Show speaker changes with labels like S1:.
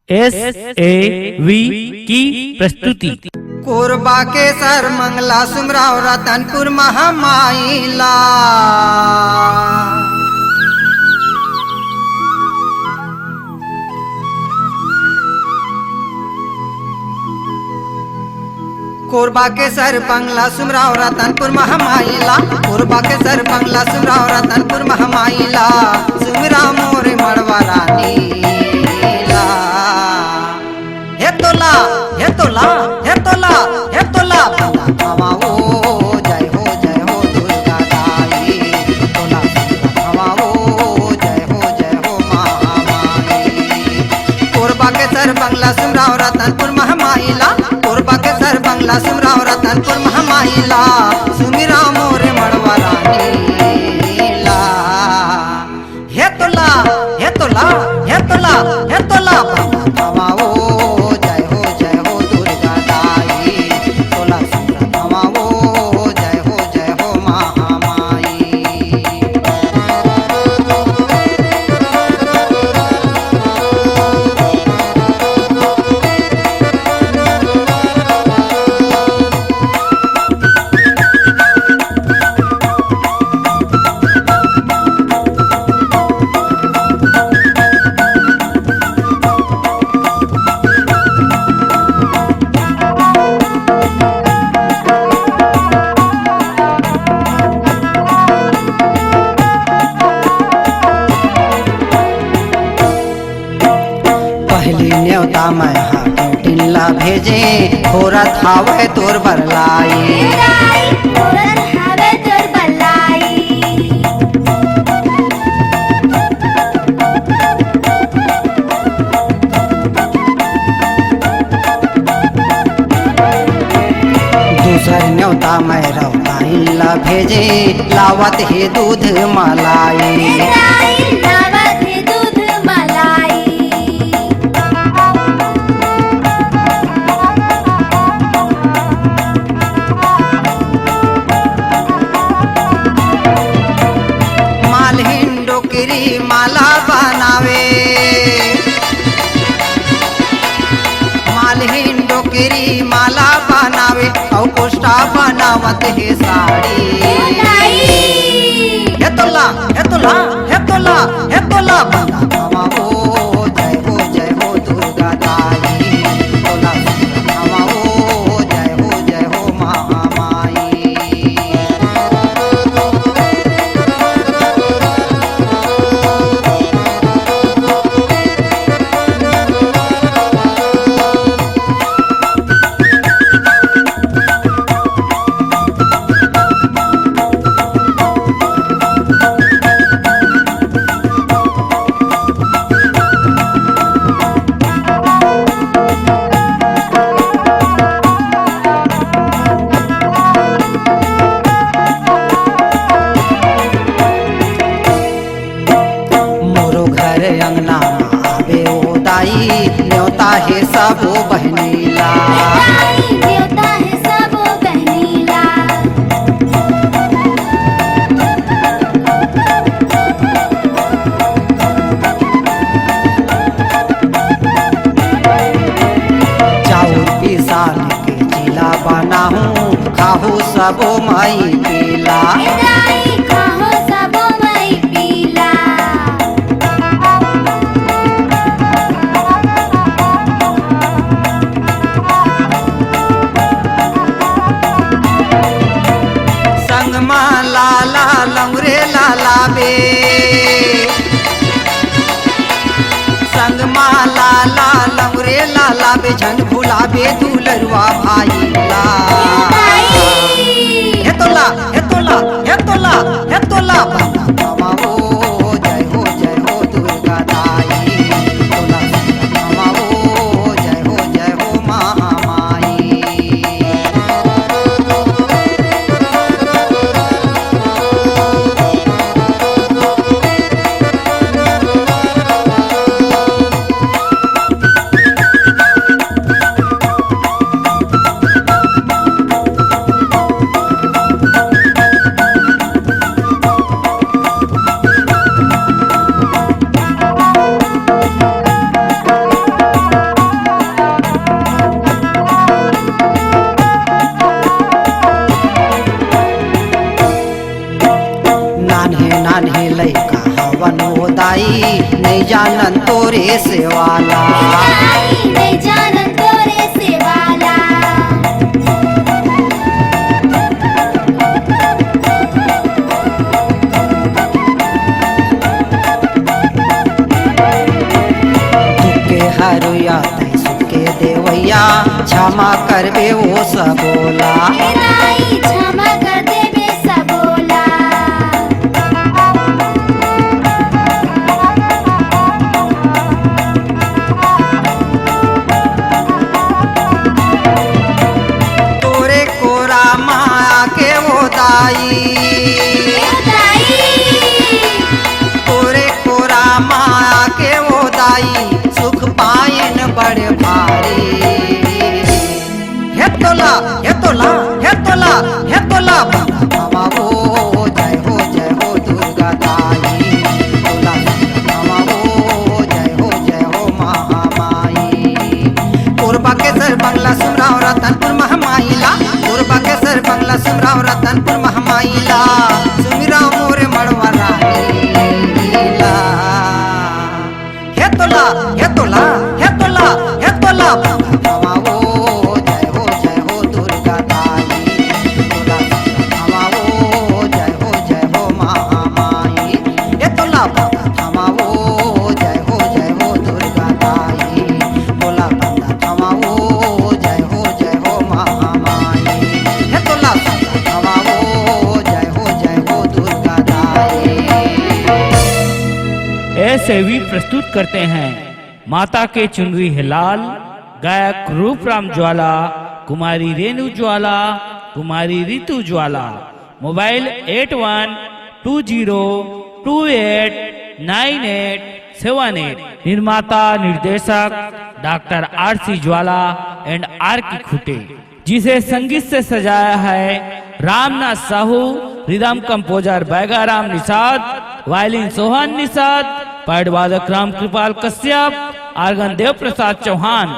S1: SAV की प्रस्तुति।
S2: कोरबा के सर मंगला सुमराव रतनपुर महामाईला कोरबा के सर बंगला सुमराव रतनपुर महामाईला कोरबा के सर बंगला सुमराव रतनपुर महामाईला सुमरा मोरे मड़वा रानी हे तोला हे तोला हे तोला हे तोला हवा ओ जय हो दुर्गा दाई तोला हवा ओ जय हो महामाई कोरबा के सर बंगला सुमराव रतनपुर महामाईला कोरबा के सर बंगला सुमराव रतनपुर महामाईला सुमिरा मोरे मड़वा रानीला हे तोला हे तोला हे तोला हे तोला हवा ओ न्योता मैं टिल्ला भेजे थोरत हावे तोर बरलाई दूसर न्योता मैं रौता भेजे लावत है दूध मलाई माला बनावे मालहीन डोकरी माला बनावे और कोष्टा बनावत है साड़ी हे तोला हे तोला हे तोला हे तोला हवा ओ जय हो दुर्गा दाई तोला हवा ओ जय हो महामाई अंगना आवे ओ दाई न्योता है सबो बहनीला न्योता है सबो बहनीला चाउर पिसाल के जिला बनाहूँ खाहू सबो माई पीला लाला लंगरे लाला बे संग माला लंगरे लाला बे झन भुलाबे दुलरुआ भाई ला हे तोला हे तोला हे तोला हे तोला हवा ओ जय हो दुर्गा दाई तोला हवा ओ जय हो महामाई नहीं जानन तोरे से वाला।
S3: नहीं जानन तोरे से वाला।
S2: दुखे हरुया तै सुखे देवैया क्षमा करबे वो सब बोला।
S3: नाई क्षमा कर देबे सब बोला।
S2: तोरे कोरा माया के वो दाई। तोरे कोरा माया के वो दाई सुख पाइन बड़ भारी। हे तोला हे तोला हे तोला हे तोला बाबा वो जय हो दुर्गा दाई। तोला बाबा वो जय हो महामाई। पूर्वा के सर बंगला सुमराव रतनपुर महामाईला। पूर्वा के सर बंगला सुमराव रतनपुर महामाईला। सुमिराव मोरे मड़वा रानीला। हे तोला हे तोला हे तोला हे तोला बाबा वो जय हो दुर्गा दाई। तोला बाबा वो जय हो महामाई। हे तोला बाबा वो जय हो दुर्गा दाई। तोला बाबा वो जय हो महामाई। हे तोला बाबा वो जय हो दुर्गा दाई।
S1: ऐसे भी प्रस्तुत करते हैं माता के चुनरी है लाल, गायक रूपराम ज्वाला, कुमारी रेणु ज्वाला, कुमारी रितु ज्वाला। मोबाइल 8120289878। निर्माता निर्देशक doctor RC Jwala and RK Khute. जिसे संगीत से सजाया है Ramnath Sahu, rhythm composer Baigaram Nishad, violin Sohan Nishad, pad वादक राम कृपाल कश्यप, आर्गन देव प्रसाद चौहान।